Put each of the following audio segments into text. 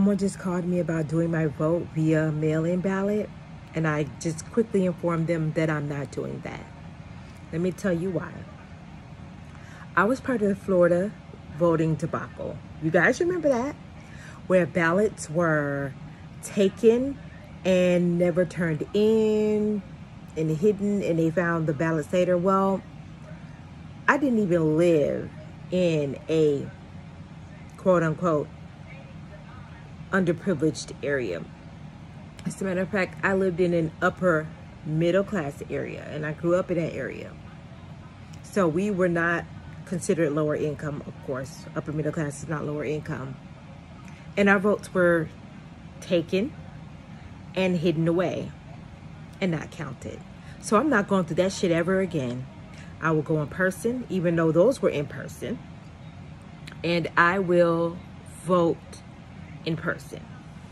Someone just called me about doing my vote via mail-in ballot, and I just quickly informed them that I'm not doing that. Let me tell you why. I was part of the Florida voting debacle. You guys remember that? Where ballots were taken and never turned in and hidden, and they found the ballots later. Well, I didn't even live in a quote-unquote underprivileged area. As a matter of fact, I lived in an upper middle class area, and I grew up in that area. So we were not considered lower income, of course. Upper middle class is not lower income. And our votes were taken and hidden away and not counted. So I'm not going through that shit ever again. I will go in person, even though those were in person. And I will vote in person.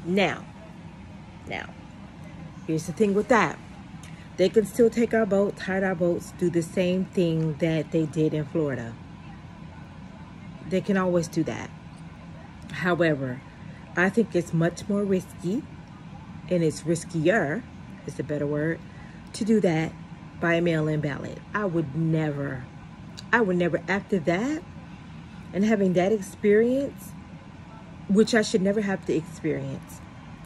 Now, here's the thing with that. They can still take our votes, hide our votes, do the same thing that they did in Florida. They can always do that. However, I think it's much more risky, and it's riskier, is a better word, to do that by a mail-in ballot. I would never, after that, and having that experience, which I should never have to experience.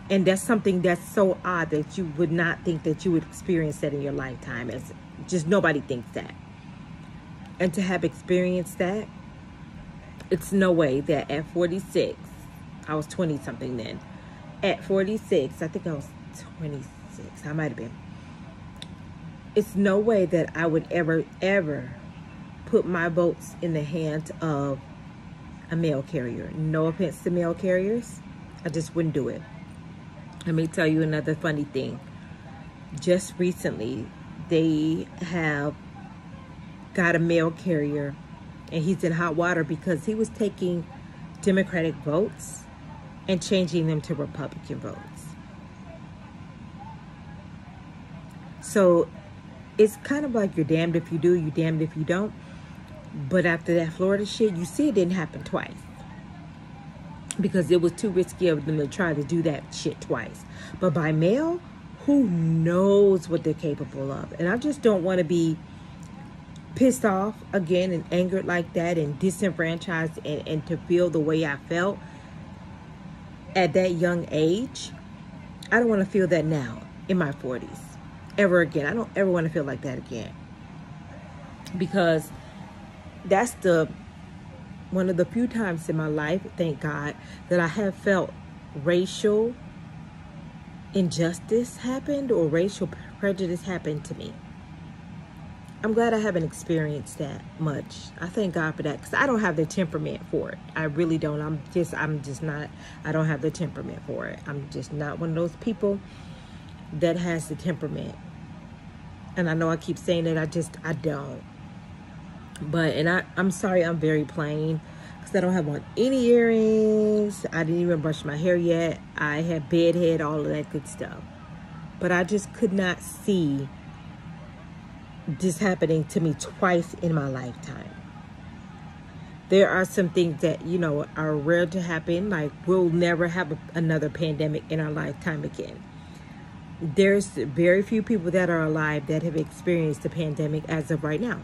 And that's something that's so odd that you would not think that you would experience that in your lifetime. As just nobody thinks that. And to have experienced that, it's no way that at 46, I was 20 something then. At 46, I think I was 26, I might have been. It's no way that I would ever put my votes in the hands of a mail carrier. No offense to mail carriers. I just wouldn't do it. Let me tell you another funny thing. Just recently, they have got a mail carrier, and he's in hot water because he was taking Democratic votes and changing them to Republican votes. So it's kind of like you're damned if you do, you're damned if you don't. But after that Florida shit, you see it didn't happen twice. Because it was too risky of them to try to do that shit twice. But by mail, who knows what they're capable of? And I just don't want to be pissed off again and angered like that and disenfranchised and to feel the way I felt at that young age. I don't want to feel that now in my 40s ever again. I don't ever want to feel like that again. Because that's one of the few times in my life, thank God, that I have felt racial injustice happened or racial prejudice happened to me. I'm glad I haven't experienced that much. I thank God for that, because I don't have the temperament for it. I really don't. I'm just not, I don't have the temperament for it. I'm just not one of those people that has the temperament. And I know I keep saying that, I don't. But, and I'm sorry, I'm very plain, because I don't have on any earrings. I didn't even brush my hair yet. I had bedhead, all of that good stuff. But I just could not see this happening to me twice in my lifetime. There are some things that, you know, are rare to happen. Like, we'll never have another pandemic in our lifetime again. There's very few people that are alive that have experienced the pandemic as of right now.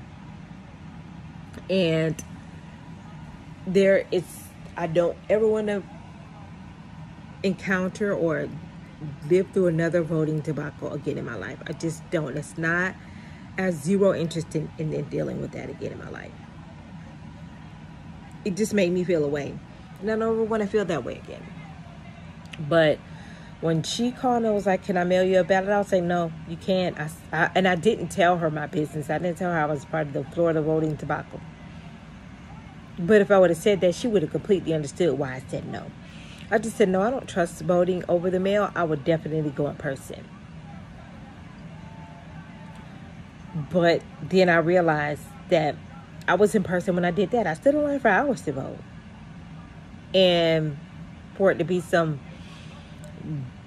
And I don't ever want to encounter or live through another voting debacle again in my life. I just don't. It's not, I have zero interest in dealing with that again in my life. It just made me feel away. And I don't ever want to feel that way again. But when she called and was like, can I mail you a ballot? I'll say, no, you can't. And I didn't tell her my business. I didn't tell her I was part of the Florida voting debacle. But if I would have said that, she would have completely understood why I said no. I just said, no, I don't trust voting over the mail. I would definitely go in person. But then I realized that I was in person when I did that. I stood in line for hours to vote. And for it to be some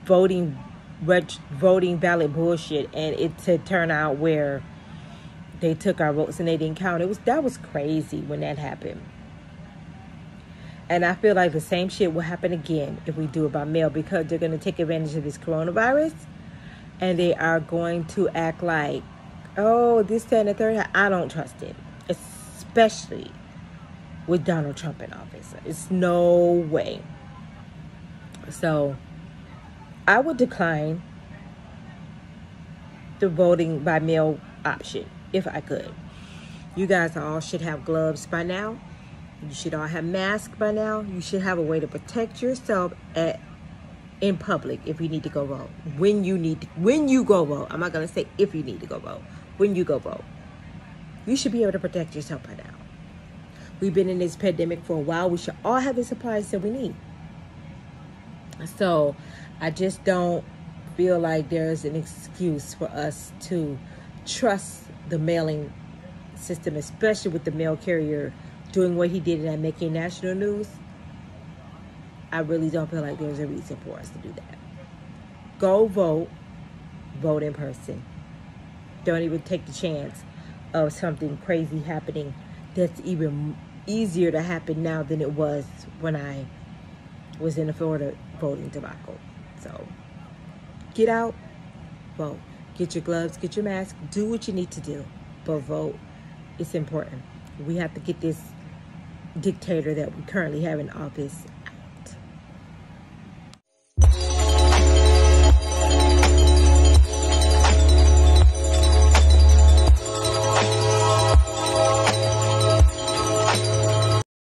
voting ballot bullshit, and it to turn out where they took our votes and they didn't count. That was crazy when that happened. And I feel like the same shit will happen again if we do it by mail, because they're going to take advantage of this coronavirus, and they are going to act like, oh, this, that, and the third. I don't trust it, especially with Donald Trump in office. It's no way. So I would decline the voting by mail option if I could. You guys all should have gloves by now. You should all have masks by now. You should have a way to protect yourself in public if you need to go vote. When you go vote. I'm not going to say if you need to go vote. When you go vote. You should be able to protect yourself by now. We've been in this pandemic for a while. We should all have the supplies that we need. So I just don't feel like there's an excuse for us to trust the mailing system, especially with the mail carrier doing what he did and making national news. I really don't feel like there's a reason for us to do that. Go vote. Vote in person. Don't even take the chance of something crazy happening that's even easier to happen now than it was when I was in the Florida voting debacle. So get out, vote. Get your gloves, get your mask, do what you need to do, but vote. It's important. We have to get this dictator that we currently have in office